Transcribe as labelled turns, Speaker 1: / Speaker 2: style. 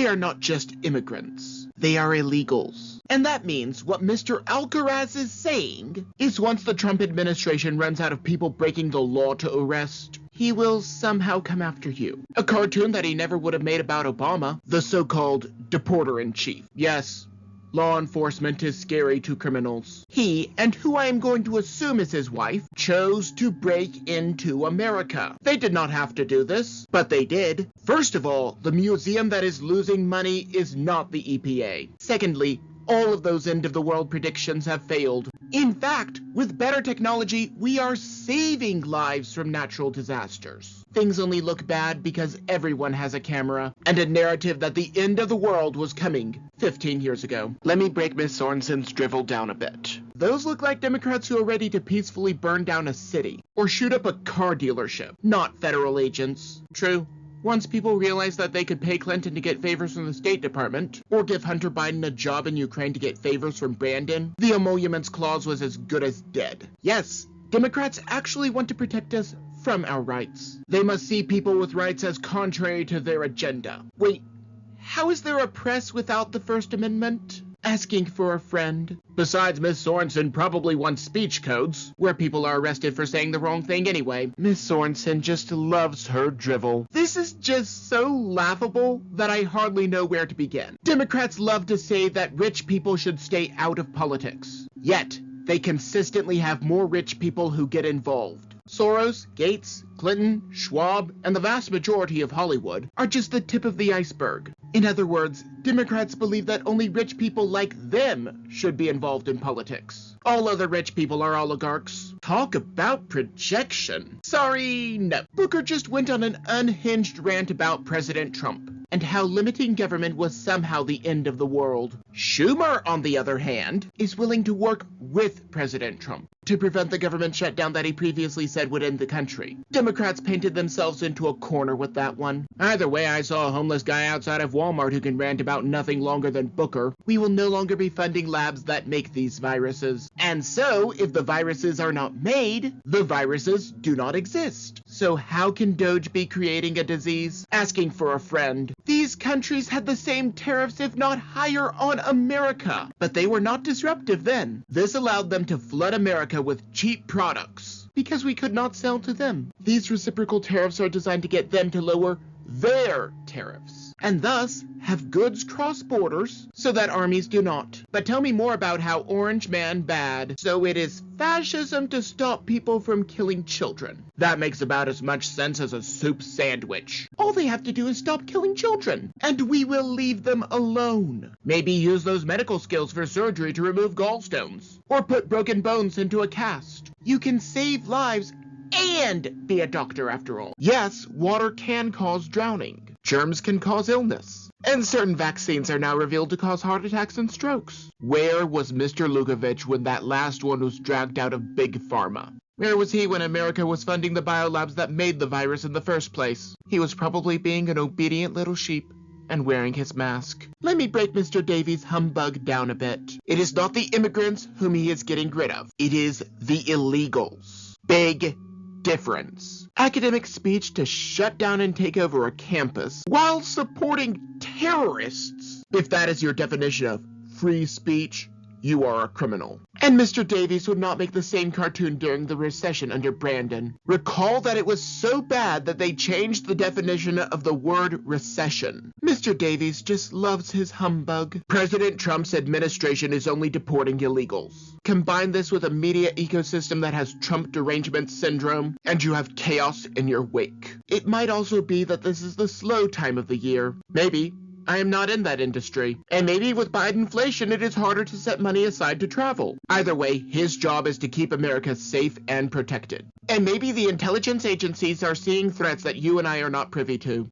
Speaker 1: They are not just immigrants. They are illegals. And that means what Mr. Alcaraz is saying is once the Trump administration runs out of people breaking the law to arrest, he will somehow come after you. A cartoon that he never would have made about Obama, the so-called Deporter-in-Chief. Yes, law enforcement is scary to criminals. He, and who I am going to assume is his wife, chose to break into America. They did not have to do this, but they did. First of all, the museum that is losing money is not the EPA. Secondly, all of those end-of-the-world predictions have failed. In fact, with better technology, we are saving lives from natural disasters. Things only look bad because everyone has a camera and a narrative that the end of the world was coming 15 years ago. Let me break Ms. Sorensen's drivel down a bit. Those look like Democrats who are ready to peacefully burn down a city or shoot up a car dealership, not federal agents. True. Once people realized that they could pay Clinton to get favors from the State Department, or give Hunter Biden a job in Ukraine to get favors from Brandon, the emoluments clause was as good as dead. Yes, Democrats actually want to protect us from our rights. They must see people with rights as contrary to their agenda. Wait, how is there a press without the First Amendment? Asking for a friend. Besides, Miss Sorensen probably wants speech codes, where people are arrested for saying the wrong thing anyway. Miss Sorensen just loves her drivel. This is just so laughable that I hardly know where to begin. Democrats love to say that rich people should stay out of politics. Yet, they consistently have more rich people who get involved. Soros, Gates, Clinton, Schwab, and the vast majority of Hollywood are just the tip of the iceberg. In other words, Democrats believe that only rich people like them should be involved in politics. All other rich people are oligarchs. Talk about projection. Sorry, no. Booker just went on an unhinged rant about President Trump and how limiting government was somehow the end of the world. Schumer, on the other hand, is willing to work with President Trump to prevent the government shutdown that he previously said would end the country. Democrats painted themselves into a corner with that one. Either way, I saw a homeless guy outside of Walmart who can rant about nothing longer than Booker. We will no longer be funding labs that make these viruses. And so, if the viruses are not made, the viruses do not exist. So how can Doge be creating a disease? Asking for a friend. These countries had the same tariffs, if not higher, on America. But they were not disruptive then. This allowed them to flood America with cheap products because we could not sell to them. These reciprocal tariffs are designed to get them to lower their tariffs and thus have goods cross borders so that armies do not. But tell me more about how Orange Man bad, so it is fascism to stop people from killing children. That makes about as much sense as a soup sandwich. All they have to do is stop killing children, and we will leave them alone. Maybe use those medical skills for surgery to remove gallstones, or put broken bones into a cast. You can save lives and be a doctor after all. Yes, water can cause drowning. Germs can cause illness. And certain vaccines are now revealed to cause heart attacks and strokes. Where was Mr. Lukovich when that last one was dragged out of Big Pharma? Where was he when America was funding the biolabs that made the virus in the first place? He was probably being an obedient little sheep and wearing his mask. Let me break Mr. Davies' humbug down a bit. It is not the immigrants whom he is getting rid of. It is the illegals. Big difference. Academic speech to shut down and take over a campus while supporting terrorists. If that is your definition of free speech, you are a criminal. And Mr. Davies would not make the same cartoon during the recession under Brandon. Recall that it was so bad that they changed the definition of the word recession. Mr. Davies just loves his humbug. President Trump's administration is only deporting illegals. Combine this with a media ecosystem that has Trump derangement syndrome, and you have chaos in your wake. It might also be that this is the slow time of the year. Maybe. I am not in that industry. And maybe with Bidenflation, it is harder to set money aside to travel. Either way, his job is to keep America safe and protected. And maybe the intelligence agencies are seeing threats that you and I are not privy to.